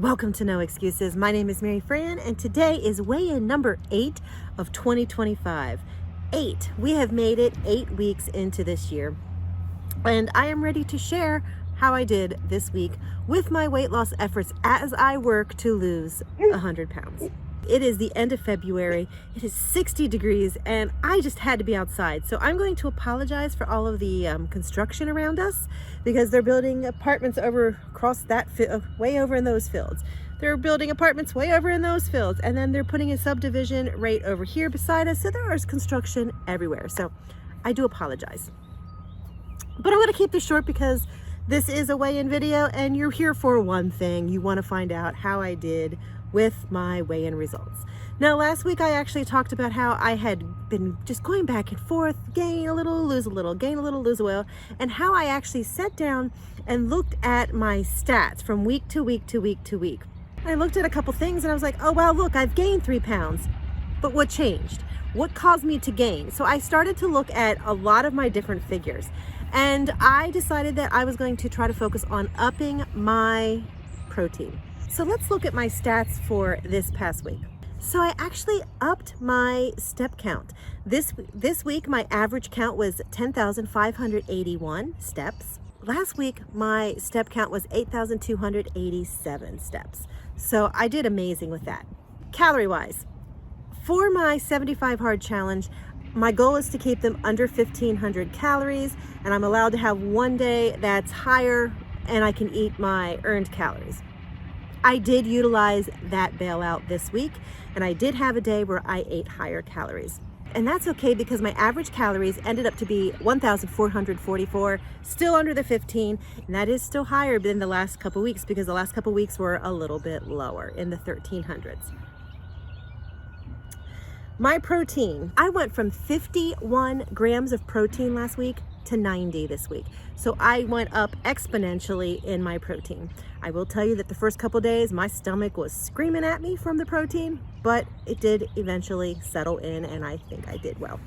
Welcome to No Excuses. My name is Mary Fran, and today is weigh-in number 8 of 2025. 8. We have made it 8 weeks into this year, and I am ready to share how I did this week with my weight loss efforts as I work to lose 100 pounds. It is the end of February. It is 60 degrees, and I just had to be outside. So I'm going to apologize for all of the construction around us because they're building apartments across that way over in those fields. They're building apartments way over in those fields, and then they're putting a subdivision right over here beside us. So there is construction everywhere. So I do apologize. But I'm going to keep this short because this is a weigh-in video, and you're here for one thing. You want to find out how I did with my weigh-in results. Now, last week I actually talked about how I had been just going back and forth, gain a little, lose a little, gain a little, lose a little, and how I actually sat down and looked at my stats from week to week to week to week. I looked at a couple things and I was like, oh wow, look, I've gained 3 pounds. But what changed? What caused me to gain? So I started to look at a lot of my different figures, and I decided that I was going to try to focus on upping my protein. So let's look at my stats for this past week. So I actually upped my step count. This week, my average count was 10,581 steps. Last week, my step count was 8,287 steps. So I did amazing with that. Calorie-wise, for my 75 hard challenge, my goal is to keep them under 1,500 calories, and I'm allowed to have one day that's higher and I can eat my earned calories. I did utilize that bailout this week, and I did have a day where I ate higher calories. And that's okay because my average calories ended up to be 1,444, still under the 15, and that is still higher than the last couple weeks because the last couple weeks were a little bit lower in the 1,300s. My protein, I went from 51 grams of protein last week to 90 this week. So I went up exponentially in my protein. I will tell you that the first couple days my stomach was screaming at me from the protein, but it did eventually settle in and I think I did well.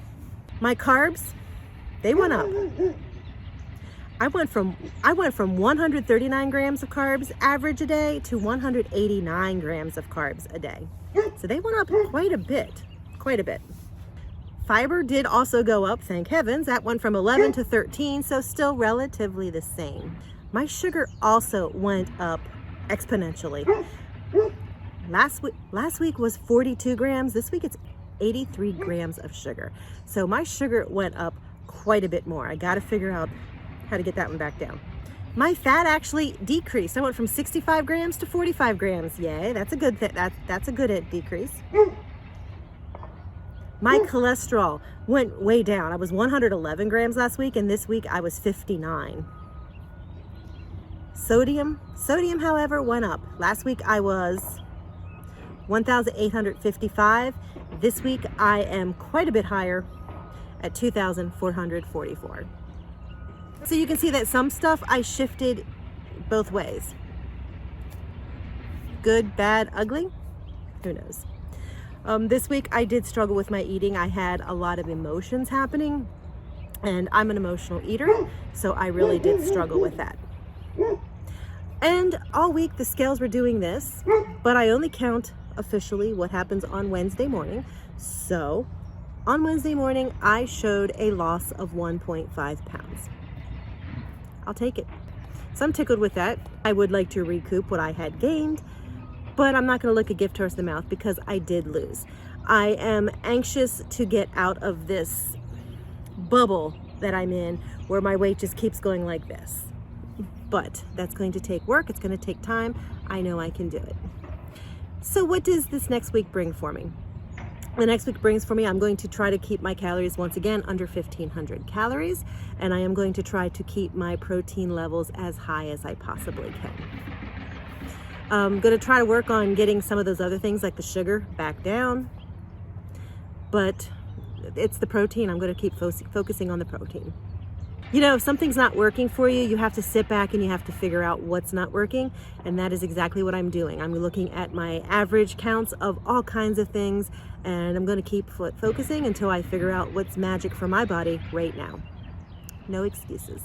My carbs, they went up. I went from 139 grams of carbs average a day to 189 grams of carbs a day. So they went up quite a bit. Fiber did also go up, thank heavens. That went from 11 to 13, so still relatively the same. My sugar also went up exponentially. Last week was 42 grams. This week it's 83 grams of sugar. So my sugar went up quite a bit more. I got to figure out how to get that one back down. My fat actually decreased. I went from 65 grams to 45 grams. Yay, that's a good that's a good decrease. My cholesterol went way down. I was 111 grams last week, and this week I was 59. Sodium, however, went up. Last week I was 1,855. This week I am quite a bit higher at 2,444. So you can see that some stuff I shifted both ways. Good, bad, ugly? Who knows? This week I did struggle with my eating. I had a lot of emotions happening, and I'm an emotional eater, so I really did struggle with that. And all week the scales were doing this, but I only count officially what happens on Wednesday morning. So on Wednesday morning I showed a loss of 1.5 pounds. I'll take it. So I'm tickled with that. I would like to recoup what I had gained, but I'm not going to look a gift horse in the mouth because I did lose. I am anxious to get out of this bubble that I'm in where my weight just keeps going like this. But that's going to take work. It's going to take time. I know I can do it. So what does this next week bring for me? The next week brings for me, I'm going to try to keep my calories once again under 1,500 calories, and I am going to try to keep my protein levels as high as I possibly can. I'm going to try to work on getting some of those other things like the sugar back down, but it's the protein. I'm going to keep focusing on the protein. You know, if something's not working for you, you have to sit back and you have to figure out what's not working, and that is exactly what I'm doing. I'm looking at my average counts of all kinds of things, and I'm going to keep focusing until I figure out what's magic for my body right now. No excuses.